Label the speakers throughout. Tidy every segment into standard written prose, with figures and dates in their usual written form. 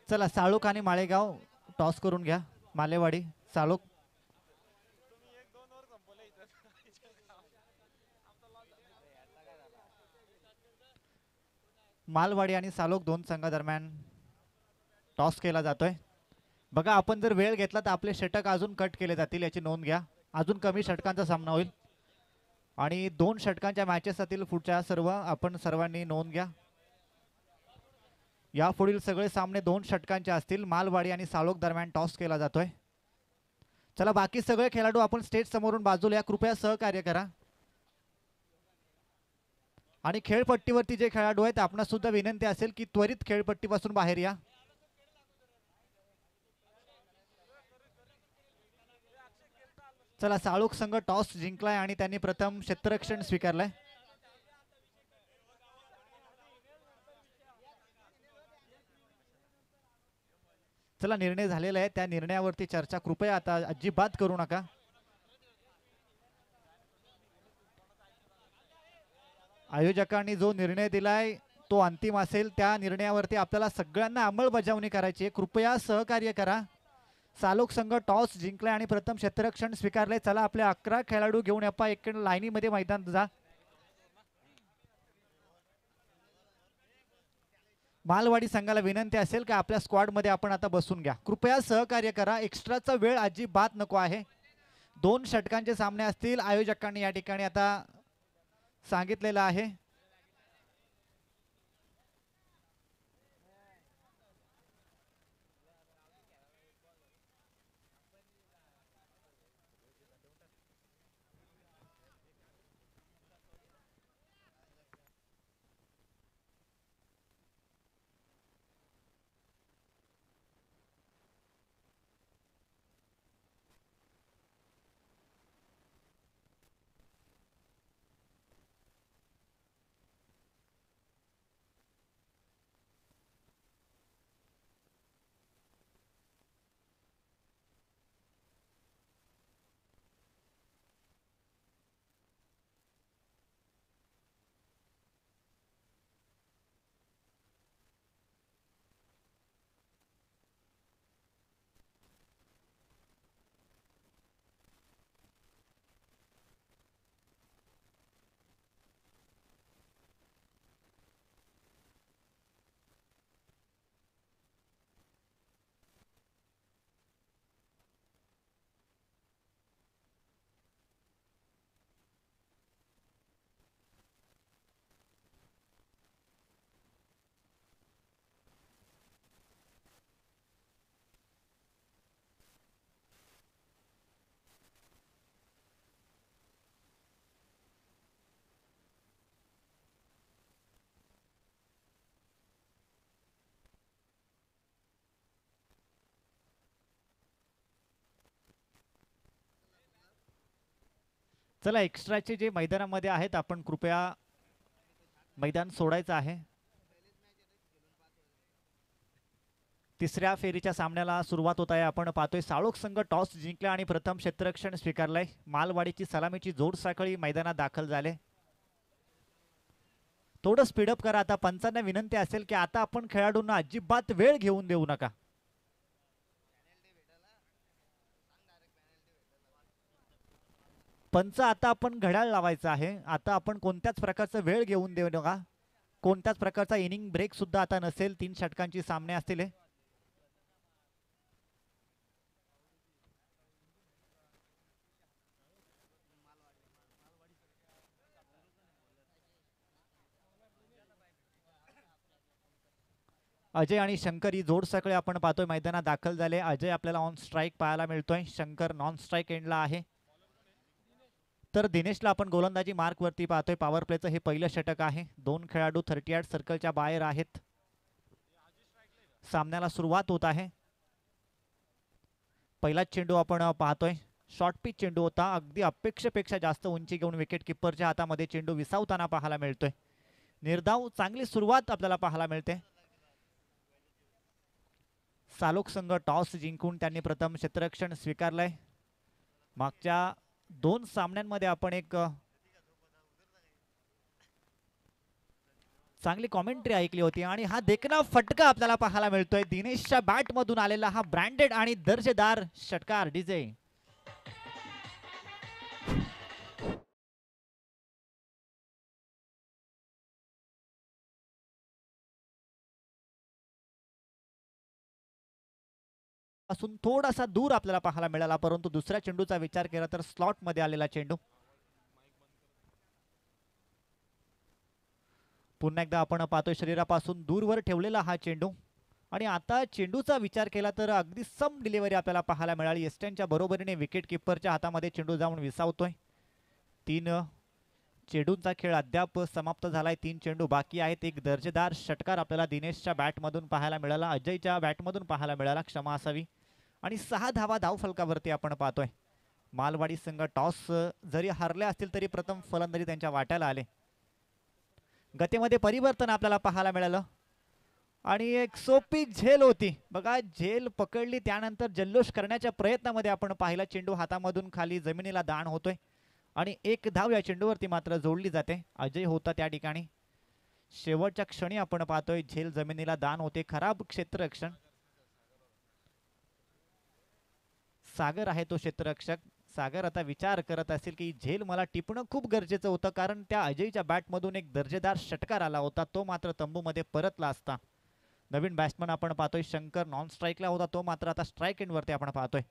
Speaker 1: चला साळुक आणि माळेगाव टॉस करून घ्या. मालेवाडी साळुक. मालवाडी आणि सालोक दोन संघादरम्यान टॉस केला जातोय. बघा आपण जर वेळ घेतला तर आपले षटक अजून कट केले जातील याची नोंद घ्या. अजून कमी षटकांचा सामना होईल आणि 2 षटकांच्या मॅचेस असतील पुढच्या सर्व. आपण सर्वांनी नोंद घ्या. या पुढील सगळे सामने 2 षटकांचे असतील. मालवाडी आणि साळोख दरम्यान टॉस केला जातोय. चला बाकी सगळे खेळाडू आपण स्टेज समोरून बाजूला या. कृपया सहकार्य करा. आणि खेळपट्टीवरती जे खेळाडू आहेत आपणास सुद्धा विनंती असेल की त्वरित खेळपट्टीपासून बाहेर या. चला साळुक संघ टॉस जिंकलाय आणि त्यांनी प्रथम क्षेत्ररक्षण स्वीकारलंय. चला निर्णय झालेला आहे. त्या निर्णयावरती चर्चा कृपया आता अजिबात करू नका. आयोजकांनी जो निर्णय दिलाय तो अंतिम असेल. त्या निर्णयावरती आपल्याला सगळ्यांना अंमलबजावणी करायची आहे. कृपया सहकार्य करा. सालोक संघ टॉस जिंकलाय आणि प्रथम क्षेत्ररक्षण स्वीकारले. चला आपले 11 खेळाडू घेऊन या. एक लाईनीमध्ये मैदान जा. मालवाडी संघाला विनंती असेल की आपल्या स्क्वॉड मध्ये आपण आता बसून घ्या. कृपया सहकार्य करा. एक्स्ट्राचा वेळ अजिबात नको आहे. 2 षटकांचे सामने असतील. आयोजकांनी या ठिकाणी आता सांगितलेलं आहे. चला एक्स्ट्राचे जे मैदानामध्ये आहेत आपण कृपया मैदान सोडायचं आहे. तिसऱ्या फेरीच्या सामन्याला सुरुवात होत आहे. आपण पाहतोय साळोख संघ टॉस जिंकला आणि प्रथम क्षेत्ररक्षण स्वीकारलंय. मालवाडीची सलामीची जोड साखळी मैदानात दाखल झाले. थोडं स्पीडअप करा. आता पंचांना विनंती असेल की आता आपण खेळाडूंना अजिबात वेळ घेऊन देऊ नका. पंच आता आपण घड्याळ लावायचं आहे. आता आपण कोणत्याच प्रकारचा वेळ घेऊन देऊ नका. कोणत्याच प्रकारचा इनिंग ब्रेक सुद्धा आता नसेल. 3 षटकांची सामने असतील. अजय आणि शंकर ही जोड सगळे आपण पाहतोय मैदानात दाखल झाले. अजय आपल्याला ऑन स्ट्राईक पाहायला मिळतोय. शंकर नॉन स्ट्राईक एंडला आहे. तर दिनेशला आपण गोलंदाजी मार्क वरती पाहतोय. पॉवर प्लेचं हे पहिलं षटक आहे. 2 खेळाडू 38 सर्कलच्या बाहेर आहेत. सामन्याला सुरुवात होत आहे. पहिला चेंडू आपण पाहतोय. शॉर्ट पिच चेंडू होता. अगदी अपेक्षेपेक्षा जास्त उंची घेऊन विकेट किपरच्या हातामध्ये चेंडू विसावताना पाहायला मिळतोय. निर्धाव चांगली सुरुवात आपल्याला पाहायला मिळते. सालोक संघ टॉस जिंकून त्यांनी प्रथम क्षेत्ररक्षण स्वीकारलंय. मागच्या 2 सामन्यांमध्ये आपण एक चांगली कॉमेंट्री ऐकली होती आणि हा देखना फटका आपल्याला पाहायला मिळतोय. दिनेशच्या बॅट मधून आलेला हा ब्रँडेड आणि दर्जेदार षटकार. डीजे पासून थोडासा दूर आपल्याला पाहायला मिळाला, परंतु दुसऱ्या चेंडूचा विचार केला तर स्लॉट मध्ये आलेला चेंडू. पुन्हा एकदा आपण पाहतोय शरीरापासून दूरवर ठेवलेला हा चेंडू. आणि आता चेंडूचा विचार केला तर अगदी सम डिलिव्हरी आपल्याला पाहायला मिळाली. एस्टनच्या बरोबरीने विकेट किपरच्या हातामध्ये चेंडू जाऊन विसावतोय. 3 चेंडूंचा खेळ अद्याप समाप्त झालाय. 3 चेंडू बाकी आहेत. एक दर्जेदार षटकार आपल्याला दिनेशच्या बॅटमधून पाहायला मिळाला, अजयच्या बॅटमधून पाहायला मिळाला, क्षमा असावी. आणि 6 धावा धावफलकावरती आपण पाहतोय. मालवाडी संघ टॉस जरी हरले असतील तरी प्रथम फलंदाजी त्यांच्या वाट्याला आले. गतीमध्ये परिवर्तन आपल्याला पाहायला मिळालं आणि एक सोपी झेल होती बघा. झेल पकडली त्यानंतर जल्लोष करण्याच्या प्रयत्नामध्ये आपण पाहिला चेंडू हातामधून खाली जमिनीला दान होतोय आणि एक धाव या चेंडूवरती मात्र जोडली जाते. अजय होता त्या ठिकाणी. शेवटच्या क्षणी आपण पाहतोय झेल जमिनीला दान होते. खराब क्षेत्ररक्षण. सागर आहे तो क्षेत्ररक्षक. सागर आता विचार करत असेल की झेल मला टिपणं खूप गरजेचं होतं, कारण त्या अजयच्या बॅटमधून एक दर्जेदार षटकार आला होता, तो मात्र तंबूमध्ये परतला असता. नवीन बॅट्समन आपण पाहतोय शंकर नॉन स्ट्राईकला होता, तो मात्र आता स्ट्राईक एंड वरती आपण पाहतोय.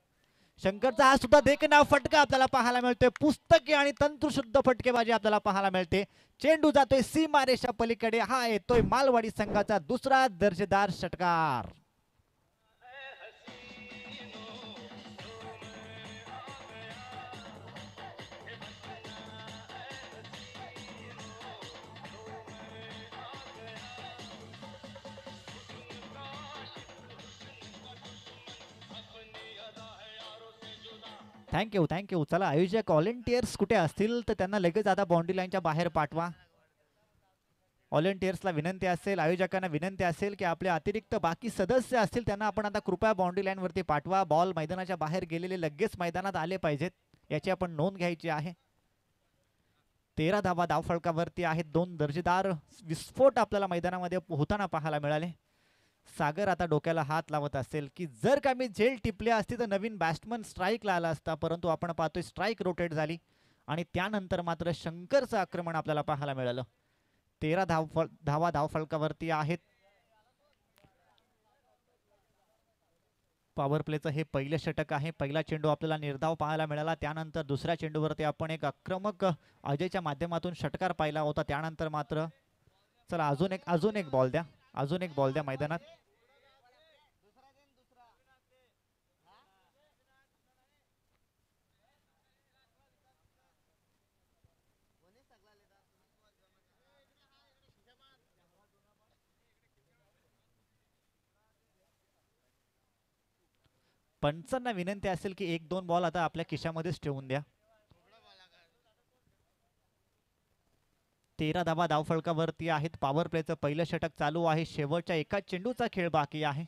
Speaker 1: शंकरचा हा सुद्धा देखना फटका आपल्याला पाहायला मिळतोय. पुस्तकी आणि तंतुशुद्ध फटकेबाजी आपल्याला पाहायला मिळते. चेंडू जातोय सीमारेषा पलीकडे. हा येतोय मालवाडी संघाचा दुसरा दर्जेदार षटकार. Thank you thank you. चला आयोजक व्हॉलेंटियर्स कुठे असतील तर त्यांना लगेच आता बाउंड्री लाईनच्या बाहेर पाठवा. व्हॉलेंटियर्सला विनंती असेल, आयोजकांना विनंती असेल की आपले अतिरिक्त बाकी सदस्य असतील त्यांना आपण आता कृपया बाउंड्री लाईन वरती पाठवा. बॉल मैदानाच्या बाहेर गेलेले लगेच मैदानात आले पाहिजेत, याची आपण नोंद घ्यायची आहे. 13 धावा धावफलकावरती आहेत. 2 दर्जेदार विस्फोट आपल्याला मैदानामध्ये होताना पाहायला मिळाले. सागर आता डोक्याला हात लावत असेल की जर का मी झेल टिपली असती तर नवीन बॅट्समन स्ट्राईकला आला असता, परंतु आपण पाहतोय स्ट्राईक रोटेट झाली आणि त्यानंतर मात्र शंकरचं आक्रमण आपल्याला पाहायला मिळालं. 13 धावा धावफलकावरती आहेत. पॉवर प्लेचं हे पहिलं षटक आहे. पहिला चेंडू आपल्याला निर्धाव पाहायला मिळाला, त्यानंतर दुसऱ्या चेंडूवरती आपण एक आक्रमक अजयच्या माध्यमातून षटकार पाहिला होता. त्यानंतर मात्र चला अजून एक बॉल द्या, अजून एक बॉल द्या मैदानात. पंचांना विनंती असेल की 1-2 बॉल आता आपल्या खिशामध्येच ठेवून द्या. 13 धावा धावफलकावरती आहेत. पॉवर प्लेचं पहिलं षटक चालू आहे. शेवटच्या एका चेंडूचा खेळ बाकी आहे.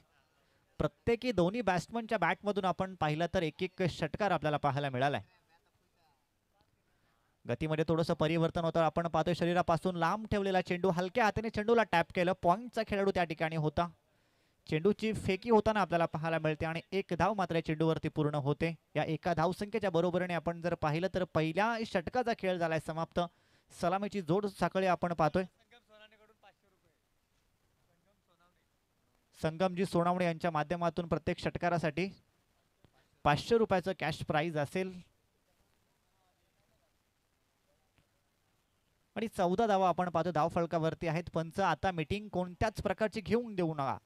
Speaker 1: प्रत्येकी दोन्ही बॅट्समनच्या बॅटमधून आपण पाहिलं तर एक एक षटकार आपल्याला पाहायला मिळालाय. गतीमध्ये थोडंसं परिवर्तन होतं. आपण पाहतोय शरीरापासून लांब ठेवलेला चेंडू हलक्या हाताने चेंडूला टॅप केलं. पॉइंटचा खेळाडू त्या ठिकाणी होता. चेंडूची फेकी होताना आपल्याला पाहायला मिळते आणि एक धाव मात्र चेंडूवरती पूर्ण होते. या एका धावसंख्येच्या बरोबरीने आपण जर पाहिलं तर पहिल्या षटकाचा खेळ झालाय समाप्त. सलामीची जोड साखळी आपण पाहतोय. संगमजी सोनावणे यांच्या माध्यमातून प्रत्येक षटकारासाठी 500 रुपयाचं कॅश प्राइज असेल. आणि 14 धावा आपण पाहतो धावफलकावरती आहेत. पंच आता मीटिंग कोणत्याच प्रकारची घेऊन देऊ नका.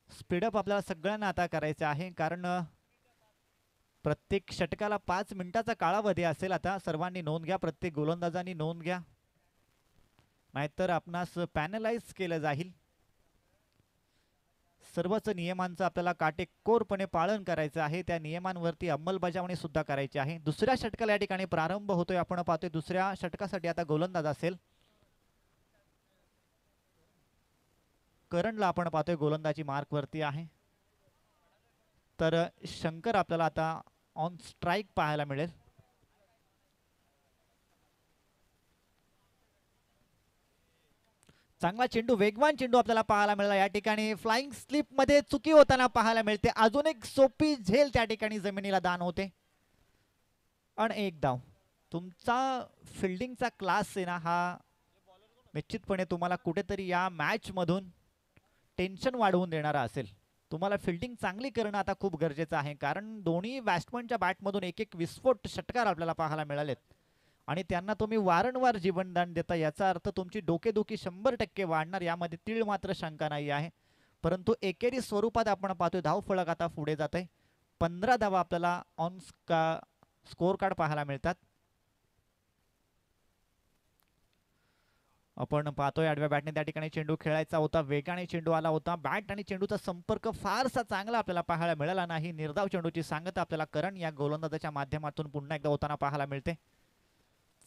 Speaker 1: स्पीडअप आपल्याला सगळ्यांना आता करायचं आहे, कारण प्रत्येक षटकाला 5 मिनिटाचा कालावधी असेल. आता सर्वांनी नोंद घ्या, प्रत्येक गोलंदाजांनी नोंद घ्या, नाहीतर आपणास पॅनलाइज केलं जाईल. सर्वच नियमांचं आपल्याला काटेकोरपणे पालन करायचं आहे. त्या नियमांवरती अंमलबजावणी सुद्धा करायची आहे. दुसऱ्या षटकाला या ठिकाणी प्रारंभ होतोय. आपण पाहतोय दुसऱ्या षटकासाठी आता गोलंदाज असेल. करणला आपण पाहतोय गोलंदाजी मार्क वरती आहे. तर शंकर आपल्याला आता ऑन स्ट्राइक पाहायला मिळेल. . चांगला चेंडू, वेगवान चेंडू आपल्याला पाहायला मिळाला या ठिकाणी. फ्लाइंग स्लिप मध्ये चुकी होताना पाहायला मिळते. अजून एक सोपी झेल त्या ठिकाणी जमिनीला दान होते आणि एक धाव. तुमचा फिल्डिंगचा क्लास आहे ना हा निश्चितपणे तुम्हाला कुठेतरी या मॅच मधून टेन्शन वाढवून देणारा असेल. तुम्हाला फिल्डिंग चांगली करणं आता खूप गरजेचं आहे, कारण दोन्ही बॅट्समनच्या बॅटमधून एक एक विस्फोट षटकार आपल्याला पाहायला मिळालेत आणि त्यांना तुम्ही वारंवार जीवनदान देता, याचा अर्थ तुमची डोकेदुखी 100% वाढणार, यामध्ये तीळ मात्र शंका नाही आहे. परंतु एकेरी स्वरूपात आपण पाहतोय धाव फलक आता पुढे जात आहे. 15 धावा आपल्याला ऑन स्कोर कार्ड पाहायला मिळतात. आपण पाहतोय आडव्या बॅटने त्या ठिकाणी चेंडू खेळायचा होता, वेगाने चेंडू आला होता. बॅट आणि चेंडूचा संपर्क फारसा चांगला आपल्याला पाहायला मिळाला नाही. निर्धाव चेंडूची सांगता आपल्याला करण या गोलंदाजाच्या माध्यमातून पुन्हा एकदा होताना पाहायला मिळते.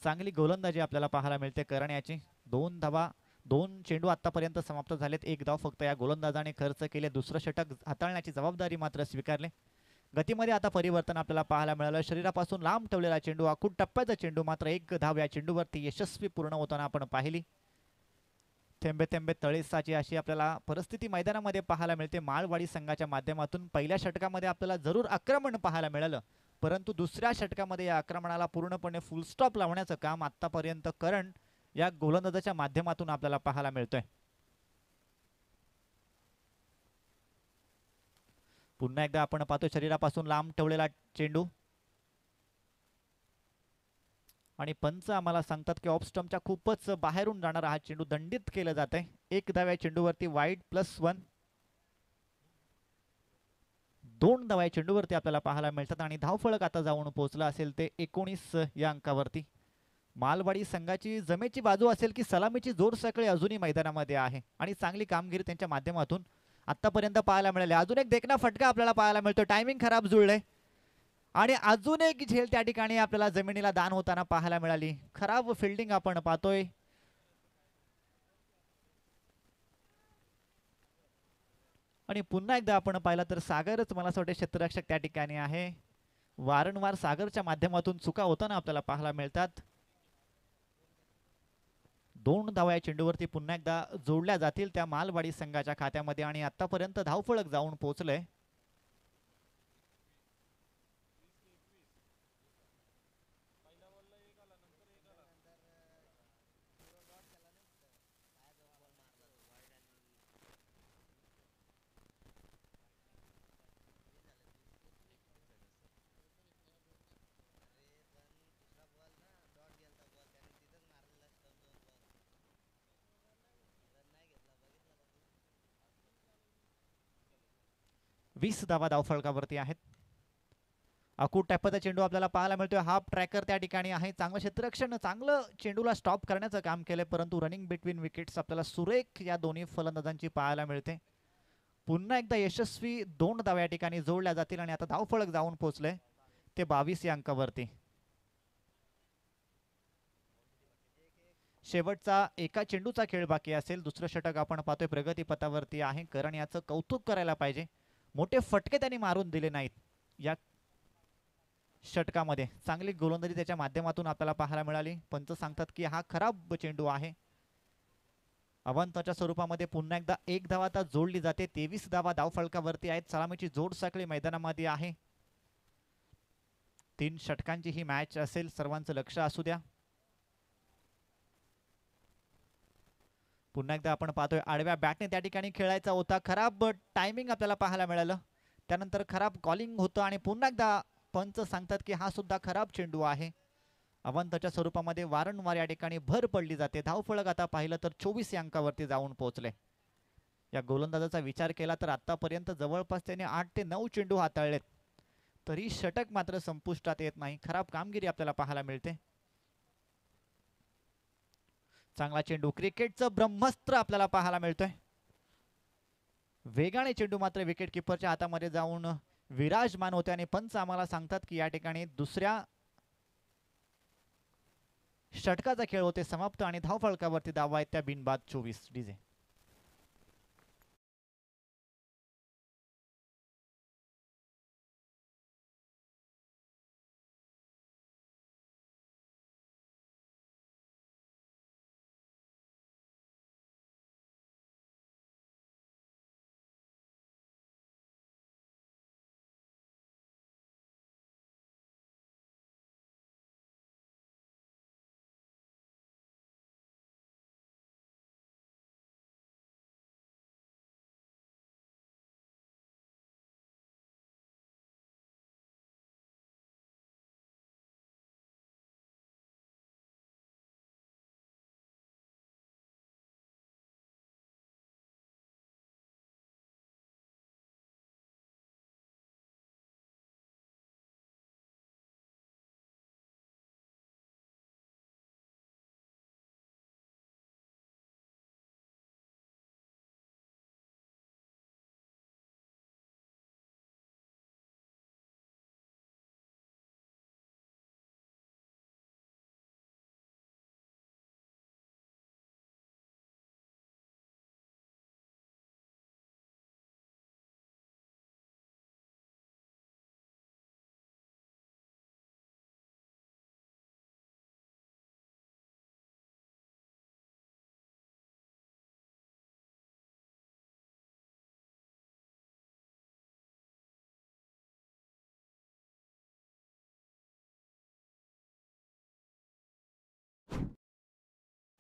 Speaker 1: चांगली गोलंदाजी आपल्याला पाहायला मिळते करण याची. 2 धावा, 2 चेंडू आतापर्यंत समाप्त झालेत. 1 धाव फक्त या गोलंदाजाने खर्च केले. दुसरं षटक हाताळण्याची जबाबदारी मात्र स्वीकारले. गतीमध्ये आता परिवर्तन आपल्याला पाहायला मिळालं. शरीरापासून लांब ठेवलेला चेंडू, आखूड टप्प्याचा चेंडू, मात्र 1 धाव या चेंडूवरती यशस्वी पूर्ण होताना आपण पाहिली. थेंबे थेंबे तळे साचे अशी आपल्याला परिस्थिती मैदानामध्ये पाहायला मिळते माळवाडी संघाच्या माध्यमातून. पहिल्या षटकामध्ये आपल्याला जरूर आक्रमण पाहायला मिळालं, परंतु दुसऱ्या षटकामध्ये या आक्रमणाला पूर्णपणे फुल स्टॉप लावण्याचं काम आतापर्यंत करण या गोलंदाजाच्या माध्यमातून आपल्याला पाहायला मिळतोय. पुन्हा एकदा आपण पाहतो शरीरापासून लांब ठेवलेला चेंडू आणि पंच आम्हाला सांगतात की ऑफ स्टंपच्या खूपच बाहेरून जाणारा हा चेंडू दंडित केला जात आहे. 1 धाव या चेंडूवरती वाईड +1. 2 धावा या चेंडूवरती आपल्याला पाहायला मिळतात आणि धावफलक आता जाऊन पोहोचला असेल ते 19 या अंकावरती. मालवाडी संघाची जमेची बाजू असेल की सलामीची जोर सगळे अजूनही मैदानामध्ये आहे आणि चांगली कामगिरी त्यांच्या माध्यमातून आतापर्यंत पाहायला मिळाली. अजून एक देखना फटका आपल्याला पाहायला मिळतो. टायमिंग खराब जुळले आणि अजून एक झेल त्या ठिकाणी आपल्याला जमिनीला दान होताना पाहायला मिळाली. खराब फिल्डिंग आपण पाहतोय. आणि पुन्हा एकदा आपण पाहिलं तर सागरच मला असं वाटतं क्षेत्ररक्षक त्या ठिकाणी आहे. वारंवार सागरच्या माध्यमातून चुका होताना आपल्याला पाहायला मिळतात. 2 धावा या चेंडूवरती पुन्हा एकदा जोडल्या जातील त्या मालवाडी संघाच्या खात्यामध्ये आणि आतापर्यंत धावफलक जाऊन पोहोचलंय. वीस धावा धावफलकावरती आहेत. अकूट टॅपचा चेंडू आपल्याला पाहायला मिळतोय. हाफ ट्रॅकर त्या ठिकाणी आहे. चांगलं क्षेत्ररक्षण, चांगलं चेंडूला स्टॉप करण्याचं काम केलंय, परंतु रनिंग बिटवीन विकेट्स आपल्याला सुरेख या दोन्ही फलंदाजांची पाहायला मिळते. पुन्हा एकदा यशस्वी 2 धावा या ठिकाणी जोडल्या जातील आणि आता धावफलक जाऊन पोहोचले ते 22 या अंकावरती. शेवटचा एका चेंडूचा खेळ बाकी असेल. दुसरं षटक आपण पाहतोय प्रगतीपथावरती आहे. करण याचं कौतुक करायला पाहिजे. मोठे फटके त्यांनी मारून दिले नाहीत या षटकामध्ये. चांगली गोलंदाजी त्याच्या माध्यमातून आपल्याला पाहायला मिळाली. पंच सांगतात की हा खराब चेंडू आहे. अवांताच्या स्वरूपामध्ये पुन्हा एकदा 1 धावा आता जोडली जाते. 23 धावा धावफलकावरती आहेत. सलामीची जोड साखळी मैदानामध्ये आहे. 3 षटकांची ही मॅच असेल. सर्वांचं लक्ष असू द्या. पुन्हा एकदा आपण पाहतोय आडव्या बॅटने त्या ठिकाणी खेळायचा होता. खराब टायमिंग आपल्याला पाहायला मिळालं. त्यानंतर खराब कॉलिंग होतं आणि पुन्हा एकदा पंच सांगतात की हा सुद्धा खराब चेंडू आहे. अवंताच्या स्वरूपामध्ये वारंवार या ठिकाणी भर पडली जाते. धावफलक आता पाहिलं तर 24 या अंकावरती जाऊन पोहोचले. या गोलंदाजाचा विचार केला तर आतापर्यंत जवळपास त्याने 8 ते 9 चेंडू हाताळलेत, तरी षटक मात्र संपुष्टात येत नाही. खराब कामगिरी आपल्याला पाहायला मिळते. चांगला चेंडू, क्रिकेटचं ब्रह्मास्त्र आपल्याला पाहायला मिळतोय. वेगाने चेंडू मात्र विकेट किपरच्या हातामध्ये जाऊन विराजमान होते आणि पंच आम्हाला सांगतात की या ठिकाणी दुसऱ्या षटकाचा खेळ होते समाप्त आणि धावफलकावरती धावा आहेत त्या बिनबाद 24. डीजे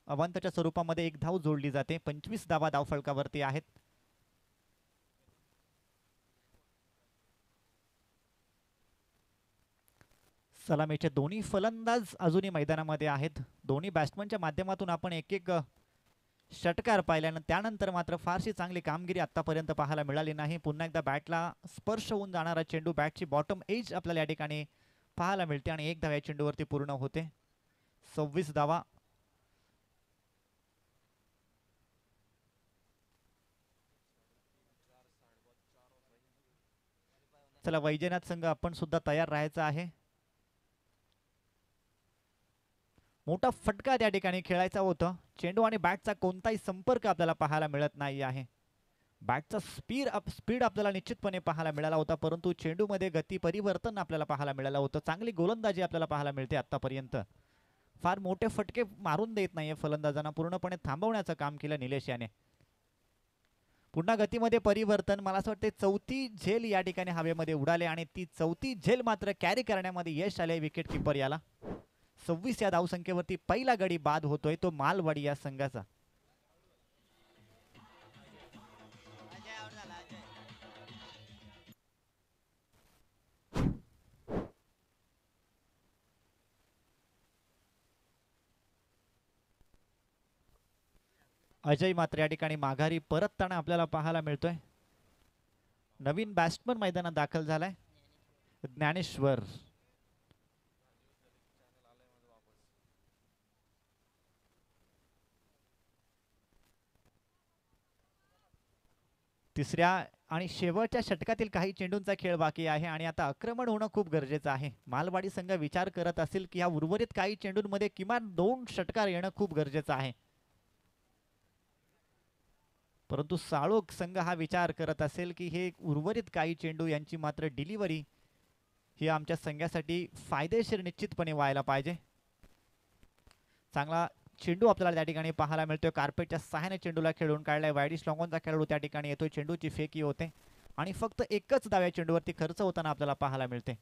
Speaker 1: अवांतच्या स्वरूपामध्ये एक धाव जोडली जाते. 25 धावा धावफलकावरती आहेत. सलामीचे दोन्ही फलंदाज अजूनही मैदानामध्ये आहेत. दोन्ही बॅट्समनच्या माध्यमातून आपण एक एक षटकार पाहिल्यानं त्यानंतर मात्र फारशी चांगली कामगिरी आतापर्यंत पाहायला मिळाली नाही. पुन्हा एकदा बॅटला स्पर्श होऊन जाणारा चेंडू, बॅटची बॉटम एज आपल्याला या ठिकाणी पाहायला मिळते आणि एक धाव या चेंडूवरती पूर्ण होते. 26 धावा. चला वैजनाथ संघ आपण सुद्धा तयार राहायचं आहे. मोठा फटका त्या ठिकाणी खेळायचा होता. चेंडू आणि बॅटचा कोणताही संपर्क आपल्याला पाहायला मिळत नाही आहे. बॅटचा स्पीड आपल्याला निश्चितपणे पाहायला मिळाला होता, परंतु चेंडूमध्ये गती परिवर्तन आपल्याला पाहायला मिळालं होतं. चांगली गोलंदाजी आपल्याला पाहायला मिळते आतापर्यंत. फार मोठे फटके मारून देत नाहीये फलंदाजांना, पूर्णपणे थांबवण्याचं काम केलं निलेश याने. पुन्हा गतीमध्ये परिवर्तन. मला असं वाटतं चौथी झेल या ठिकाणी हवेमध्ये उडाले आणि ती चौथी झेल मात्र कॅरी करण्यामध्ये यश आले विकेट किपर याला. 26 या धावसंख्येवरती पहिला गडी बाद होतोय तो मालवाडी या संघाचा. अजय मात्र या ठिकाणी माघारी परतताना आपल्याला पाहायला मिळतोय. नवीन बॅट्समन मैदानात दाखल झालाय, ज्ञानेश्वर. तिसऱ्या आणि शेवटच्या षटकातील काही चेंडूंचा खेळ बाकी आहे आणि आता आक्रमण होणं खूप गरजेचं आहे. मालवाडी संघ विचार करत असेल की ह्या उर्वरित काही चेंडूंमध्ये किमान 2 षटकार येणं खूप गरजेचं आहे, परंतु साळोख संघ हा विचार करत असेल की हे उर्वरित काही चेंडू यांची मात्र डिलिव्हरी ही आमच्या संघासाठी फायदेशीर निश्चितपणे व्हायला पाहिजे. चांगला चेंडू आपल्याला त्या ठिकाणी पाहायला मिळतोय. कार्पेटच्या सहाय्याने चेंडूला खेळून काढलाय. वायडिश लॉंगॉनचा खेळाडू त्या ठिकाणी येतोय. चेंडूची फेकी होते आणि फक्त एकच धाव या चेंडूवरती खर्च होताना आपल्याला पाहायला मिळते.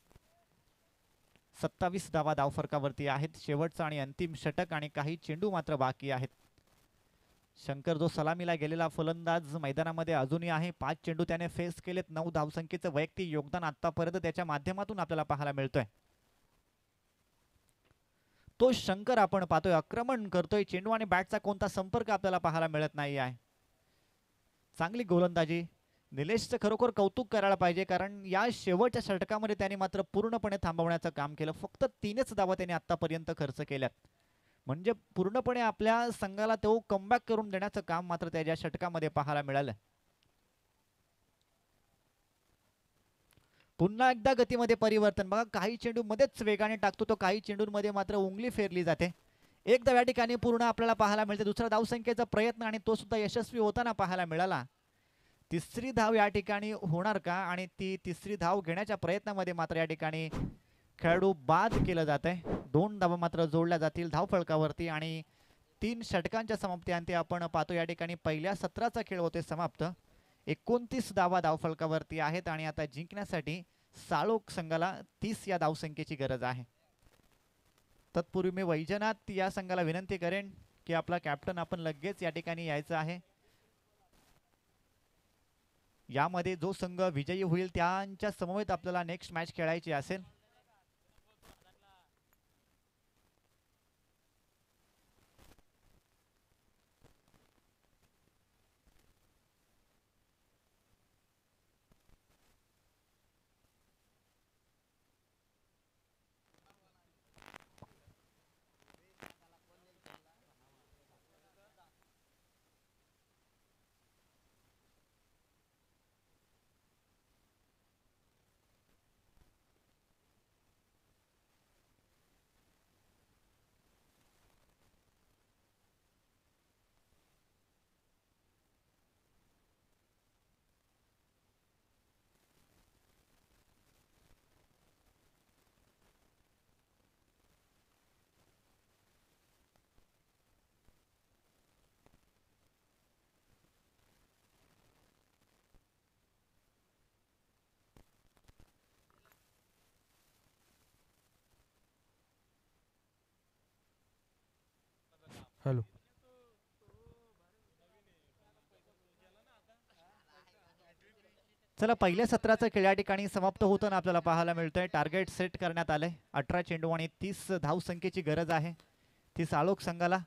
Speaker 1: 27 धावा धावफरकावरती आहेत. शेवटचा आणि अंतिम षटक आणि काही चेंडू मात्र बाकी आहेत. शंकर जो सलामीला गेलेला फलंदाज मैदानामध्ये अजूनही आहे. 5 चेंडू त्याने फेस केलेत. 9 धावसंख्येचं वैयक्तिक योगदान आतापर्यंत त्याच्या माध्यमातून आपल्याला पाहायला मिळतोय. तो शंकर आपण पाहतोय आक्रमण करतोय. चेंडू आणि बॅटचा कोणता संपर्क आपल्याला पाहायला मिळत नाही आहे. चांगली गोलंदाजी. निलेशचं खरोखर कौतुक करायला पाहिजे, कारण या शेवटच्या षटकामध्ये त्याने मात्र पूर्णपणे थांबवण्याचं काम केलं. फक्त 3च धावा त्याने आतापर्यंत खर्च केल्यात, म्हणजे पूर्णपणे आपल्या संघाला तो कमबॅक करून देण्याचं काम मात्र त्याच्या षटकामध्ये पाहायला मिळालं. पुन्हा एकदा गतीमध्ये परिवर्तन. बघा काही चेंडू मध्येच वेगाने टाकतो तो, काही चेंडूंमध्ये मात्र उंगली फेरली जाते. एकदा या ठिकाणी पूर्ण आपल्याला पाहायला मिळते. दुसरा धावसंख्येचा प्रयत्न आणि तो सुद्धा यशस्वी होताना पाहायला मिळाला. तिसरी धाव या ठिकाणी होणार का, आणि ती तिसरी धाव घेण्याच्या प्रयत्नामध्ये मात्र या ठिकाणी खेळाडू बाद केलं जात आहे. 2 धावा मात्र जोडल्या जातील धावफलकावरती आणि 3 षटकांच्या समाप्तीअंती आपण पाहतो या ठिकाणी पहिल्या सत्राचा खेळ होते समाप्त. 29 धावा धावफलकावरती आहेत आणि आता जिंकण्यासाठी साळोख संघाला 30 या धावसंख्येची गरज आहे. तत्पूर्वी मी वैजनाथ या संघाला विनंती करेन की आपला कॅप्टन आपण लगेच या ठिकाणी यायचं आहे. यामध्ये जो संघ विजयी होईल त्यांच्या समवेत आपल्याला नेक्स्ट मॅच खेळायची असेल.
Speaker 2: हॅलो.
Speaker 1: चला पहिल्या सत्राचं खेळ या ठिकाणी समाप्त होताना आपल्याला पाहायला मिळतंय. टार्गेट सेट करण्यात आलंय. 18 चेंडू आणि 30 धावसंख्येची गरज आहे. 30 आलोक संघाला.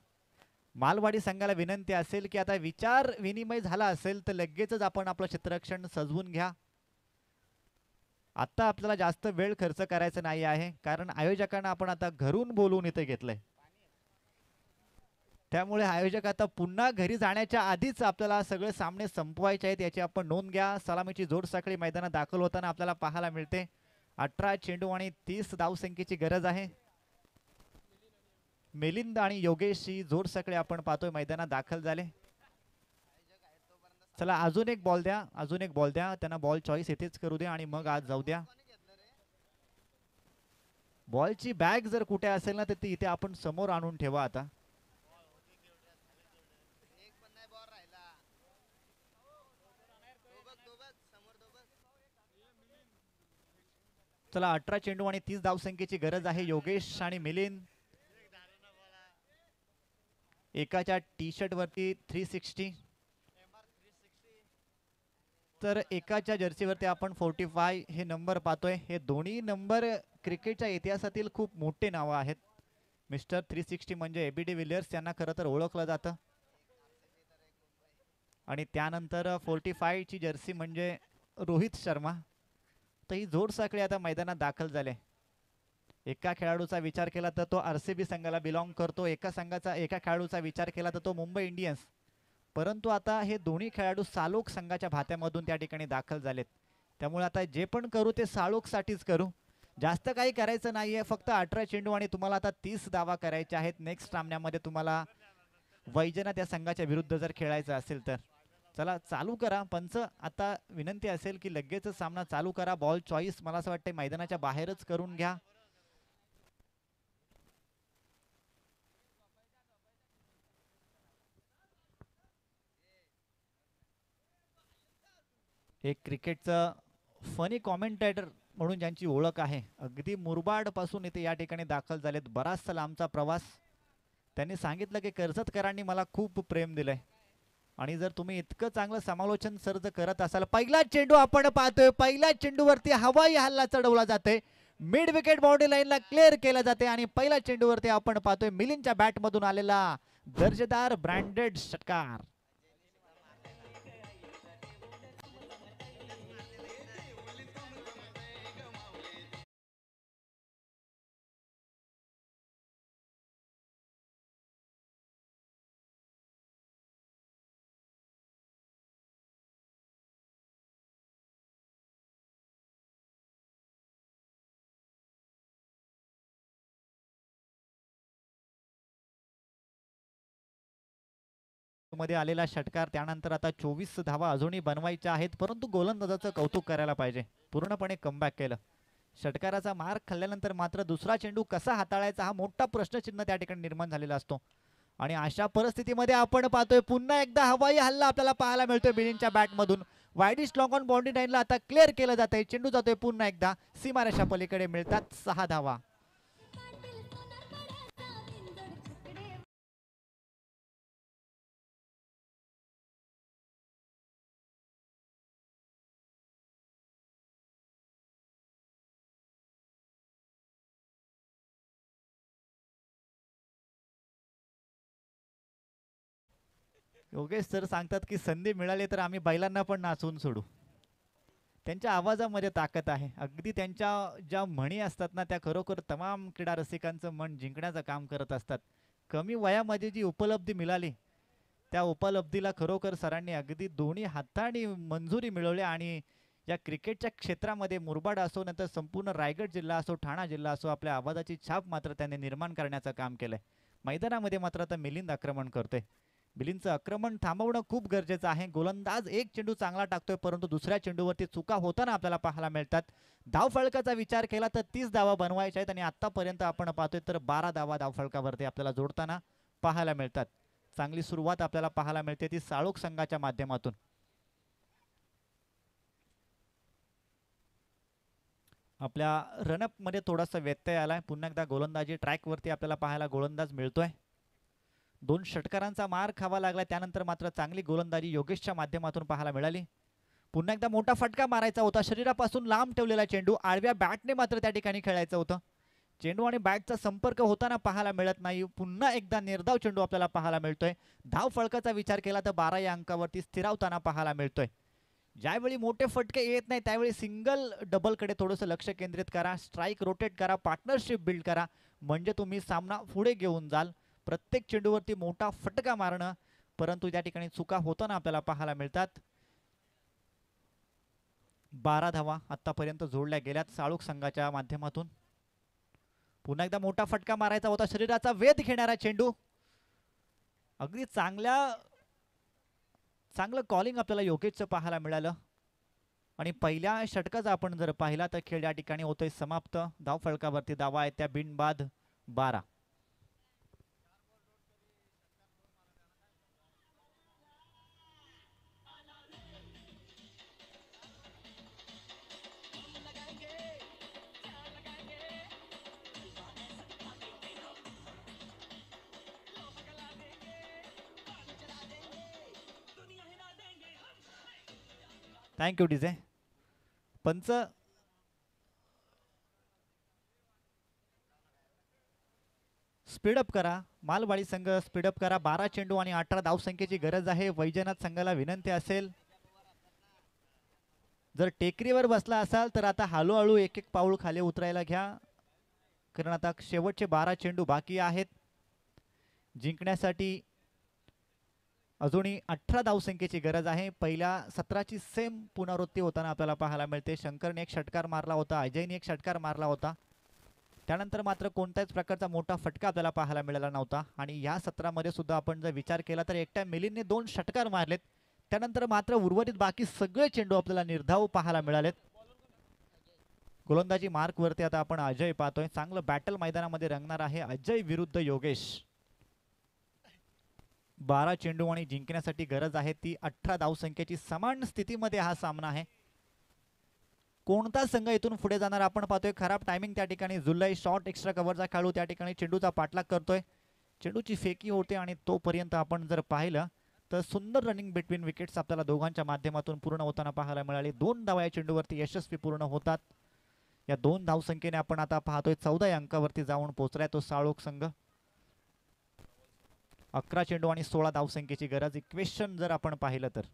Speaker 1: मालवाडी संघाला विनंती असेल की आता विचार विनिमय झाला असेल तर लगेचच आपण आपलं क्षेत्ररक्षण सजवून घ्या. आता आपल्याला जास्त वेळ खर्च करायचा नाही आहे, कारण आयोजकांना आपण आता घरून बोलवून इथे घेतलंय. त्यामुळे आयोजक आता पुन्हा घरी जाण्याच्या आधीच आपल्याला सगळे सामने संपवायचे आहेत याची आपण नोंद घ्या. सलामीची जोड साखळी मैदानात दाखल होताना आपल्याला पाहायला मिळते. 18 चेंडू आणि 30 धावसंख्येची गरज आहे. मिलिंद आणि योगेश ही जोड साखळी आपण पाहतोय मैदानात दाखल झाले. चला अजून एक बॉल द्या, अजून एक बॉल द्या. त्यांना बॉल चॉईस येतेच करू द्या आणि मग आज जाऊ द्या. बॉलची बॅग जर कुठे असेल ना तर ती इथे आपण समोर आणून ठेवा. आता चला 18 चेंडू आणि 30 धावसंख्येची गरज आहे. योगेश आणि मिलिंद एकाच्या टी शर्ट वरती 360 तर एकाच्या जर्सीवरती आपण 45 हे नंबर पाहतोय. हे दोन्ही नंबर क्रिकेटच्या इतिहासातील खूप मोठे नावं आहेत. मिस्टर 360 म्हणजे एबी डिव्हिलियर्स यांना खरं तर ओळखलं जातं. आणि त्यानंतर 45 ची जर्सी म्हणजे रोहित शर्मा. तर ही जोड साखळी आता मैदानात दाखल झाले. एका खेळाडूचा विचार केला तर तो आरसीबी संघाला बिलॉंग करतो. एका खेळाडूचा विचार केला तर तो मुंबई इंडियन्स. परंतु आता हे दोन्ही खेळाडू सालोक संघाच्या भात्यामधून त्या ठिकाणी दाखल झालेत. त्यामुळे आता जे पण करू ते सालोकसाठीच करू. जास्त काही करायचं नाहीये. फक्त 18 चेंडू आणि तुम्हाला आता 30 धावा करायचे आहेत. नेक्स्ट सामन्यामध्ये तुम्हाला वैजनाथ या संघाच्या विरुद्ध जर खेळायचं असेल तर चला चालू करा. पंच आता विनंती असेल की लगेच सामना चालू करा. बॉल चॉईस मला असं वाटतं मैदानाच्या बाहेरच करून घ्या. एक क्रिकेटचं फनी कॉमेंटेटर म्हणून ज्यांची ओळख आहे, अगदी मुरबाड पासून इथे या ठिकाणी दाखल झालेत. बराचसा लांबचा प्रवास. त्यांनी सांगितलं की कर्जतकरांनी मला खूप प्रेम दिलंय आणि जर तुम्ही इतकं चांगलं समालोचन सर जर करत असाल. पहिला चेंडू आपण पाहतोय. पहिल्या चेंडूवरती हवाई हल्ला चढवला जातोय. मिड विकेट बाउंड्री लाईनला क्लिअर केला जाते आणि पहिल्या चेंडूवरती आपण पाहतोय मिलिंदच्या बॅट मधून आलेला दर्जेदार ब्रँडेड षटकार. मध्ये आलेला षटकार. त्यानंतर आता 24 धावा अजूनही बनवायच्या आहेत, परंतु गोलंदाजाचं कौतुक करायला पाहिजे. पूर्णपणे कमबॅक केलं. षटकाराचा मार खाल्ल्यानंतर मात्र दुसरा चेंडू कसा हाताळायचा हा मोठा प्रश्नचिन्ह त्या ठिकाणी निर्माण झालेला असतो. आणि अशा परिस्थितीमध्ये आपण पाहतोय पुन्हा एकदा हवाई हल्ला आपल्याला पाहायला मिळतोय बिलिंगच्या बॅटमधून. वाईडिश लॉंग ऑन बाउंड्री लाईनला आता क्लिअर केलं जातंय. चेंडू जातोय पुन्हा एकदा सीमारेषा पलीकडे. मिळतात 6 धावा. योगेश सर सांगतात की संधी मिळाली तर आम्ही बैलांना पण नाचवून सोडू. त्यांच्या आवाजामध्ये ताकद आहे. अगदी त्यांच्या ज्या म्हणी असतात ना त्या खरोखर तमाम क्रीडा रसिकांचं मन जिंकण्याचं काम करत असतात. कमी वयामध्ये जी उपलब्धी मिळाली त्या उपलब्धीला खरोखर सरांनी अगदी दोन्ही हातांनी मंजुरी मिळवली. आणि या क्रिकेटच्या क्षेत्रामध्ये मुरबाड असो नंतर संपूर्ण रायगड जिल्हा असो ठाणा जिल्हा असो आपल्या आवाजाची छाप मात्र त्यांनी निर्माण करण्याचं काम केलंय. मैदानामध्ये मात्र आता मिलिंद आक्रमण करतोय. मिलिंदचं आक्रमण थांबवणं खूप गरजेचं आहे. गोलंदाज एक चेंडू चांगला टाकतोय परंतु दुसऱ्या चेंडूवरती चुका होताना आपल्याला पाहायला मिळतात. धावफलकाचा विचार केला तर 30 धावा बनवायच्या आहेत आणि आतापर्यंत आपण पाहतोय तर 12 धावा धावफलकावरती आपल्याला जोडताना पाहायला मिळतात. चांगली सुरुवात आपल्याला पाहायला मिळते ती साळोख संघाच्या माध्यमातून. आपल्या रनअप मध्ये थोडासा व्यत्यय आलाय. पुन्हा एकदा गोलंदाजी ट्रॅक वरती आपल्याला पाहायला गोलंदाज मिळतोय. 2 षटकारांचा मार खावा लागला त्यानंतर मात्र चांगली गोलंदाजी योगेशच्या माध्यमातून पाहायला मिळाली. पुन्हा एकदा मोठा फटका मारायचा होता, शरीरापासून लांब ठेवलेला चेंडू, आडव्या बॅटने मात्र त्या ठिकाणी खेळायचं होतं. चेंडू आणि बॅटचा संपर्क होताना पाहायला मिळत नाही. पुन्हा एकदा निर्धाव चेंडू आपल्याला पाहायला मिळतोय. धाव फळकाचा विचार केला तर 12 या अंकावरती स्थिरावताना पाहायला मिळतोय. ज्यावेळी मोठे फटके येत नाही त्यावेळी सिंगल डबलकडे थोडंसं लक्ष केंद्रित करा, स्ट्राईक रोटेट करा, पार्टनरशिप बिल्ड करा, म्हणजे तुम्ही सामना पुढे घेऊन जाल. प्रत्येक चेंडूवरती मोठा फटका मारणं, परंतु त्या ठिकाणी चुका होताना आपल्याला पाहायला मिळतात. 12 धावा आतापर्यंत जोडल्या गेल्यात साळुंख संघाच्या माध्यमातून. पुन्हा एकदा मोठा फटका मारायचा होता, शरीराचा वेध घेणारा चेंडू. अगदी चांगलं कॉलिंग आपल्याला योगेशचं पाहायला मिळालं. आणि पहिल्या षटकाचा आपण जर पाहिला तर खेळ या ठिकाणी होतोय समाप्त. धाव फळकावरती धावा आहेत त्या बिनबाद 12. Thank you DJ. पंच स्पीडअप करा, मालवाडी संघ स्पीडअप करा. 12 चेंडू आणि 18 धावसंख्येची गरज आहे. वैजनाथ संघाला विनंती असेल, जर टेकरीवर बसला असाल तर आता हळूहळू एक एक पाऊल खाली उतरायला घ्या, कारण आता शेवटचे 12 चेंडू बाकी आहेत. जिंकण्यासाठी अजूनही 18 धावसंख्येची गरज आहे. पहिल्या सत्राची सेम पुनरावृत्ती होताना आपल्याला पाहायला मिळते. शंकरने एक षटकार मारला होता, अजयने एक षटकार मारला होता, त्यानंतर मात्र कोणत्याच प्रकारचा मोठा फटका आपल्याला पाहायला मिळाला नव्हता. आणि या सत्रामध्ये सुद्धा आपण जर विचार केला तर एकट्या मिलिंदने 2 षटकार मारलेत, त्यानंतर मात्र उर्वरित बाकी सगळे चेंडू आपल्याला निर्धाव पाहायला मिळालेत. गोलंदाजी मार्कवरती आता आपण अजय पाहतोय. चांगलं बॅटल मैदानामध्ये रंगणार आहे अजय विरुद्ध योगेश. 12 चेंडू आणि जिंकण्यासाठी गरज आहे ती 18 धावसंख्येची. समान स्थितीमध्ये हा सामना आहे. कोणता संघ इथून पुढे जाणार आपण पाहतोय. खराब टायमिंग त्या ठिकाणी. जुलै शॉर्ट एक्स्ट्रा कव्हरचा खेळू त्या ठिकाणी चेंडूचा पाठलाग करतोय. चेंडूची फेकी होते आणि तोपर्यंत आपण जर पाहिलं तर सुंदर रनिंग बिटवीन विकेट्स आपल्याला दोघांच्या माध्यमातून पूर्ण होताना पाहायला मिळाली. 2 धावा या चेंडूवरती यशस्वी पूर्ण होतात. या 2 धावसंख्येने आपण आता पाहतोय 14 या अंकावरती जाऊन पोहोचलाय तो साळोख संघ. 11 चेंडू आणि 16 धावसंख्येची गरज. इक्वेशन जर आपण पाहिलं तर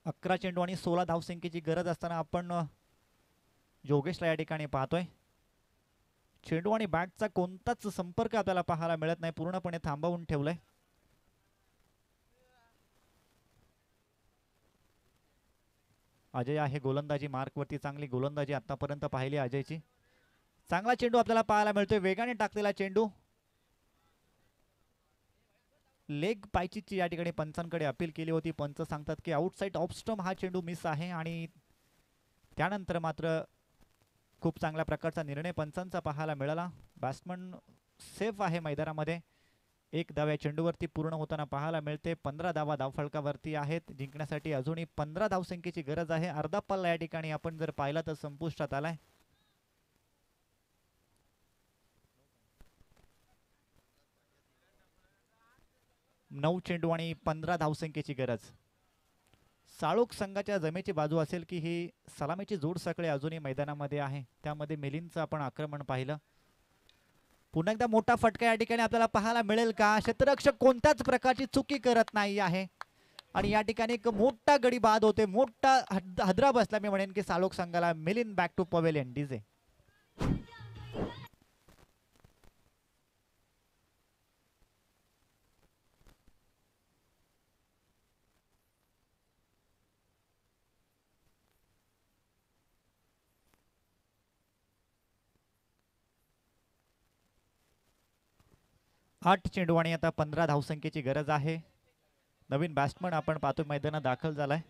Speaker 1: 11 चेंडू आणि 16 धावसंख्येची गरज असताना आपण योगेशला या ठिकाणी पाहतोय. चेंडू आणि बॅटचा कोणताच संपर्क आपल्याला पाहायला मिळत नाही, पूर्णपणे थांबवून ठेवलंय. अजय आहे गोलंदाजी मार्कवरती. चांगली गोलंदाजी आतापर्यंत पाहिली अजयची. चांगला चेंडू आपल्याला पाहायला मिळतोय, वेगाने टाकलेला चेंडू. लेग पायचीची या ठिकाणी पंचांकडे अपील केली होती. पंच सांगतात की आउटसाइड ऑफ स्टंप हा चेंडू मिस आहे. आणि त्यानंतर मात्र खूप चांगल्या प्रकारचा निर्णय पंचांचा पाहायला मिळाला. बॅट्समन सेफ आहे मैदानामध्ये. 1 धाव या चेंडूवरती पूर्ण होताना पाहायला मिळते. 15 धावा धावफलकावरती आहेत. जिंकण्यासाठी अजूनही 15 धावसंख्येची गरज आहे. अर्धा पल्ला या ठिकाणी आपण जर पाहिला तर संपुष्टात आलाय. 9 चेंडू आणि 15 धावसंख्येची गरज. साळोख संघाच्या जमेची बाजू असेल की ही सलामीची जोड सगळे अजूनही मैदानामध्ये आहे. त्यामध्ये मिलिंदचं आपण आक्रमण पाहिलं. पुन्हा एकदा मोठा फटका या ठिकाणी आपल्याला पाहायला मिळेल का? क्षेत्ररक्षक कोणत्याच प्रकारची चुकी करत नाही आहे आणि या ठिकाणी एक मोठा गडी बाद होते. मोठा हदरा बसला मी म्हणेन की साळोख संघाला. Milind back to pavilion. DJ 8 चेंडू आणि आता 15 धावसंख्येची गरज आहे. नवीन बॅट्समन आपण पाहतो मैदानात दाखल झालाय.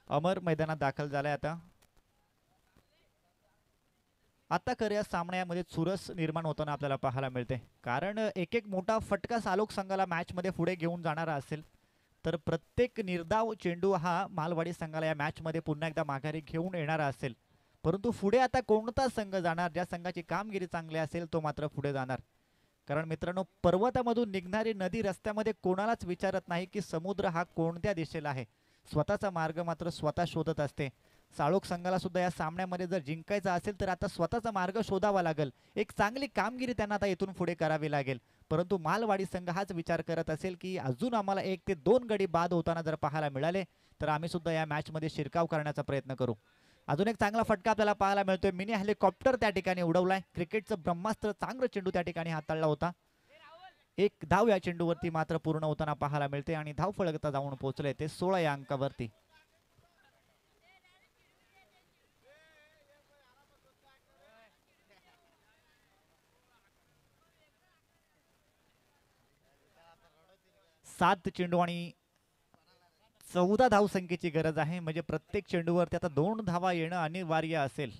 Speaker 1: अमर मैदानात दाखल झालाय. आता खऱ्या सामन्यामध्ये चुरस निर्माण होताना आपल्याला पाहायला मिळते, कारण एक एक मोठा फटका साळोख संघाला मॅच मध्ये पुढे घेऊन जाणारा असेल तर प्रत्येक निर्धाव चेंडू हा मालवाडी संघाला या मॅच मध्ये पुन्हा एकदा माघारी घेऊन येणारा असेल. परंतु पुढे आता कोणता संघ जाणार, ज्या संघाची कामगिरी चांगली असेल तो मात्र पुढे जाणार. कारण मित्रांनो, पर्वतामधून निघणारी नदी रस्त्यामध्ये कोणालाच विचारत नाही की समुद्र हा कोणत्या दिशेला आहे. स्वतःचा मार्ग मात्र स्वतः शोधत असते. साळोख संघाला सुद्धा या सामन्यामध्ये जर जिंकायचं असेल तर आता स्वतःचा मार्ग शोधावा लागेल. एक चांगली कामगिरी त्यांना आता इथून पुढे करावी लागेल. परंतु मालवाडी संघ हाच विचार करत असेल की अजून आम्हाला 1 ते 2 गडी बाद होताना जर पाहायला मिळाले तर आम्ही सुद्धा या मॅचमध्ये शिरकाव करण्याचा प्रयत्न करू. अजून एक चांगला फटका आपल्याला पाहायला मिळतोय. मिनी हेलिकॉप्टर त्या ठिकाणी उडवलाय. क्रिकेटचं ब्रह्मास्त्र चांगलं चेंडू त्या ठिकाणी हाताळला होता. एक धाव या चेंडूवरती मात्र पूर्ण होताना पाहायला मिळते आणि धाव फलक जाऊन पोहोचले ते 16 या अंकावरती. सात चेंडू आणि 14 धावसंख्येची गरज आहे. म्हणजे प्रत्येक चेंडूवरती आता 2 धावा येणं अनिवार्य असेल.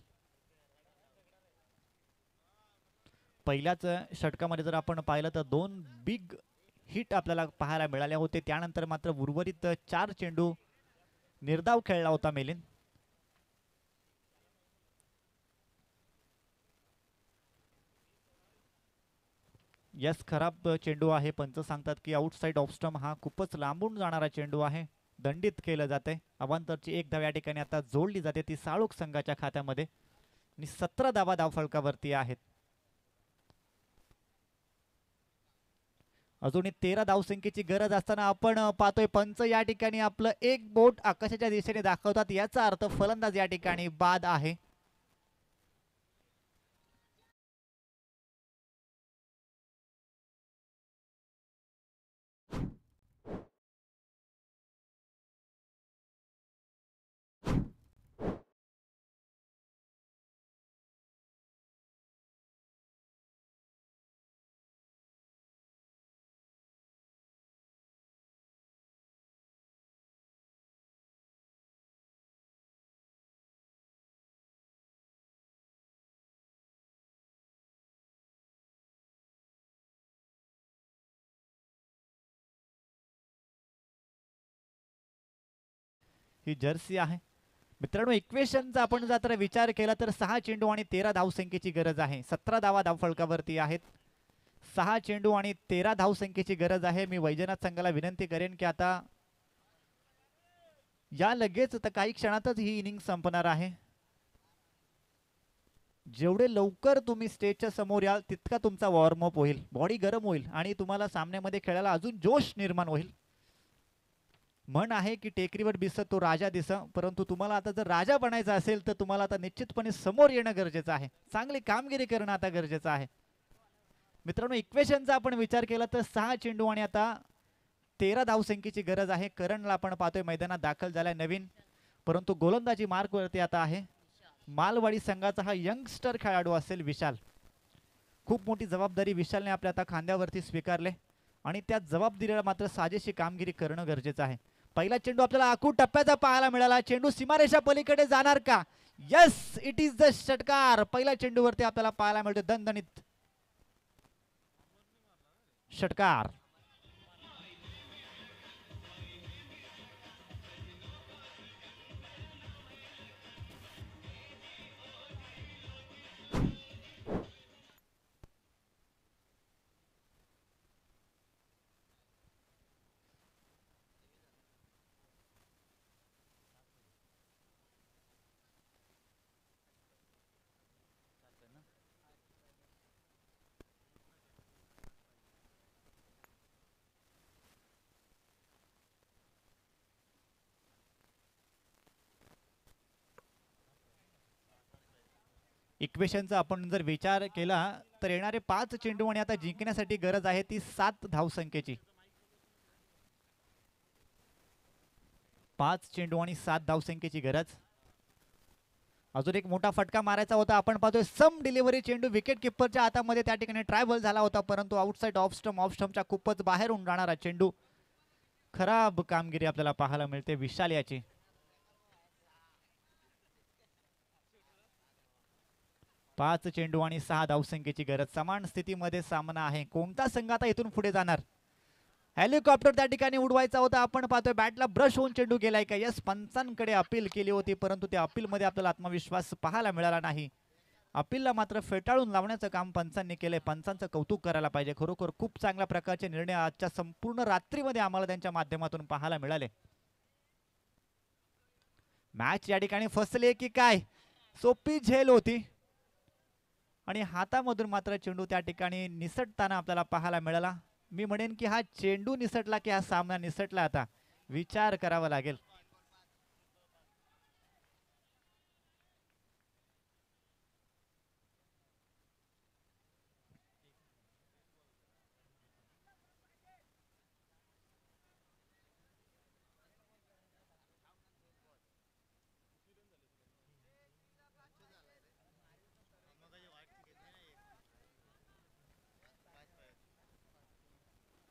Speaker 1: पहिल्याच षटकामध्ये जर आपण पाहिलं तर 2 बिग हिट आपल्याला पाहायला मिळाले होते. त्यानंतर मात्र उर्वरित 4 चेंडू निर्धाव खेळला होता मिलिंद. यस, खराब चेंडू आहे. पंच सांगतात की आउटसाइड ऑफ स्टंप हा खूपच लांबून जाणारा चेंडू आहे. दंडित केलं जाते. अवांतरची एक धाव या ठिकाणी आता जोडली जाते ती साळोख संघाच्या खात्यामध्ये आणि 17 धावा धावफलकावरती आहेत. अजूनही 13 धावसंख्येची गरज असताना आपण पाहतोय पंच या ठिकाणी आपलं एक बोट आकाशाच्या दिशेने दाखवतात. याचा अर्थ फलंदाज या ठिकाणी बाद आहे. ही जर्सी आहे मित्रांनो. इक्वेशनचा आपण जर विचार केला तर 6 चेंडू आणि 13 धावसंख्येची गरज आहे. 17 धावा धावफलकावरती आहेत. 6 चेंडू आणि 13 धावसंख्येची गरज आहे. मी वैजनाथ संघाला विनंती करेन की आता या लगेच काही क्षणातच ही इनिंग संपणार आहे. जेवढे लवकर तुम्ही स्टेजच्या समोर याल तितका तुमचा वॉर्मअप होईल, बॉडी गरम होईल आणि तुम्हाला सामन्यामध्ये खेळायला अजून जोश निर्माण होईल. म्हण आहे की टेकडीवर दिसत तो राजा दिस, परंतु तुम्हाला आता जर राजा बनायचं असेल तर तुम्हाला आता निश्चितपणे समोर येणं गरजेचं आहे. चांगली कामगिरी करणं आता गरजेचं आहे. मित्रांनो, इक्वेशनचा आपण विचार केला तर 6 चेंडू आणि आता 13 धावसंख्येची गरज आहे. करणला आपण पाहतोय मैदानात दाखल झालाय नवीन, परंतु गोलंदाजी मार्कवरती आता आहे. मालवाडी संघाचा हा यंगस्टर खेळाडू असेल विशाल. खूप मोठी जबाबदारी विशालने आपल्या आता खांद्यावरती स्वीकारले आणि त्या जबाबदारीला मात्र साजेशी कामगिरी करणं गरजेचं आहे. पहिला चेंडू आपल्याला आखूड टप्प्याचा पाहायला मिळाला. चेंडू सीमारेषा पलीकडे जाणार का? यस, इट इज द षटकार. पहिल्या चेंडूवरती आपल्याला पाहायला मिळतो दणदणीत षटकार. इक्वेशनचा आपण जर विचार केला तर येणारे 5 चेंडू आणि आता जिंकण्यासाठी गरज आहे ती 7 धावसंख्येची. 5 चेंडू आणि 7 धावसंख्येची गरज. अजून एक मोठा फटका मारायचा होता. आपण पाहतोय सम डिलिव्हरी चेंडू विकेट किपरच्या हातामध्ये त्या ठिकाणी ट्रायबल झाला होता, परंतु आउटसाइड ऑफ स्टंपच्या खूपच बाहेरून जाणारा चेंडू. खराब कामगिरी आपल्याला पाहायला मिळते विशाल याची. 5 चेंडू आणि 6 धावसंख्येची गरज. समान स्थितीमध्ये सामना आहे. कोणता संघ आता इथून पुढे जाणार? हेलिकॉप्टर त्या ठिकाणी उडवायचा होता. आपण पाहतोय बॅटला ब्रश होऊन चेंडू गेलाय का? यस, पंचांकडे अपील केली होती, परंतु त्या अपील मध्ये आपल्याला आत्मविश्वास पाहायला मिळाला नाही अपीलला मात्र फेटाळून लावण्याचं काम पंचांनी केलंय. पंचांचं कौतुक करायला पाहिजे. खरोखर खूप चांगल्या प्रकारचे निर्णय आजच्या संपूर्ण रात्रीमध्ये आम्हाला त्यांच्या माध्यमातून पाहायला मिळाले. मॅच या ठिकाणी फसले की काय, सोपी झेल होती आणि हातामधून मात्र चेंडू त्या ठिकाणी निसटताना आपल्याला पाहायला मिळाला. मी म्हणेन की हा चेंडू निसटला की हा सामना निसटला. आता विचार करावा लागेल.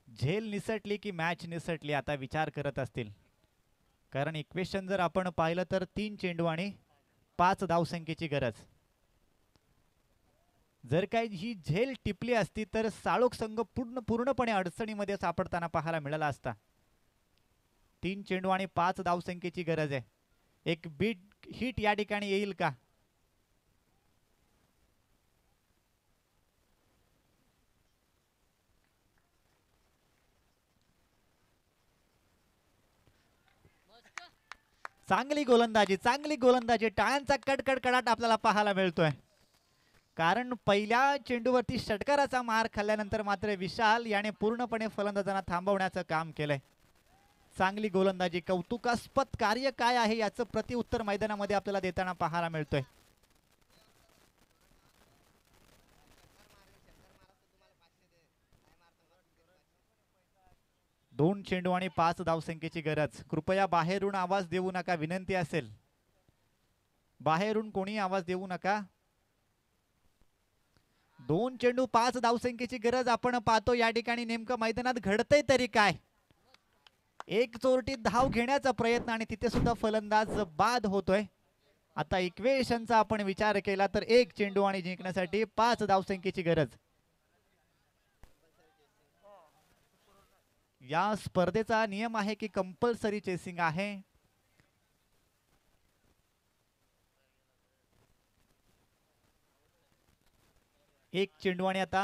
Speaker 1: झेल निसटली की मॅच निसटली आता विचार करत असतील. कारण इक्वेशन जर आपण पाहिलं तर 3 चेंडू आणि 5 धावसंख्येची गरज. जर काही ही झेल टिपली असती तर साळोख संघ पूर्णपणे अडचणीमध्ये सापडताना पाहायला मिळाला असता. 3 चेंडू आणि 5 धावसंख्येची गरज आहे. एक बीट हिट या ठिकाणी येईल का? चांगली गोलंदाजी टाळ्यांचा कडकडाट आपल्याला पाहायला मिळतोय. कारण पहिल्या चेंडूवरती षटकाराचा मार खाल्ल्यानंतर मात्र विशाल याने पूर्णपणे फलंदाजांना थांबवण्याचं काम केलंय. चांगली गोलंदाजी, कौतुकास्पद कार्य काय आहे याचं प्रतिउत्तर मैदानामध्ये आपल्याला देताना पाहायला मिळतोय. दोन चेंडू आणि 5 धावसंख्येची गरज. कृपया बाहेरून आवाज देऊ नका, विनंती असेल. बाहेरून कोणी आवाज देऊ नका. 2 चेंडू 5 धावसंख्येची गरज आपण पाहतो. या ठिकाणी नेमकं मैदानात घडतंय तरी काय? एक चोरटी धाव घेण्याचा प्रयत्न आणि तिथे सुद्धा फलंदाज बाद होतोय. आता इक्वेशनचा आपण विचार केला तर 1 चेंडू आणि जिंकण्यासाठी 5 धावसंख्येची गरज. या स्पर्धेचा नियम आहे की कंपल्सरी चेसिंग आहे. एक चेंडू आणि आता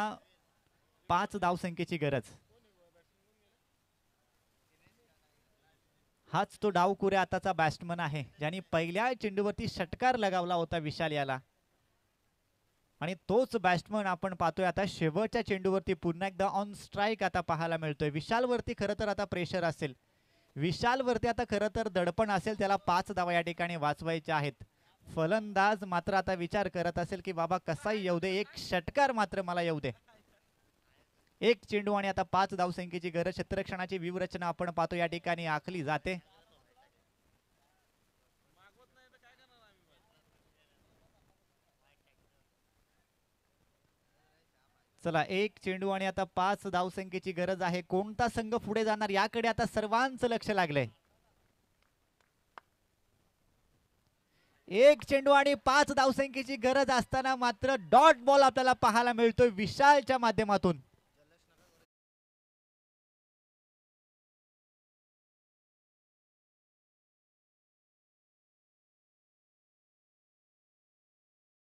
Speaker 1: 5 धावसंख्येची गरज. हाच तो डावकुरे आताचा बॅट्समन आहे ज्यांनी पहिल्या चेंडूवरती षटकार लगावला होता विशाल याला. आणि तोच बॅट्समन आपण पाहतोय आता शेवटच्या चेंडूवरती पुन्हा एकदा ऑन स्ट्राइक आता पाहायला मिळतोय. विशालवरती खरं तर आता प्रेशर असेल. विशालवरती आता खरं तर दडपण असेल. त्याला 5 धावा या ठिकाणी वाचवायच्या आहेत. फलंदाज मात्र आता विचार करत असेल की बाबा कसाही येऊ दे, एक षटकार मात्र मला येऊ दे. 1 चेंडू आणि आता 5 धावसंख्येची गरज. क्षेत्ररक्षणाची व्यूहरचना आपण पाहतो या ठिकाणी आखली जाते. चला 1 चेंडू आणि आता 5 धावसंख्येची गरज आहे. कोणता संघ पुढे जाणार याकडे आता सर्वांचं लक्ष लागलंय. 1 चेंडू आणि 5 धावसंख्येची गरज असताना मात्र डॉट बॉल आपल्याला पाहायला मिळतोय विशालच्या माध्यमातून.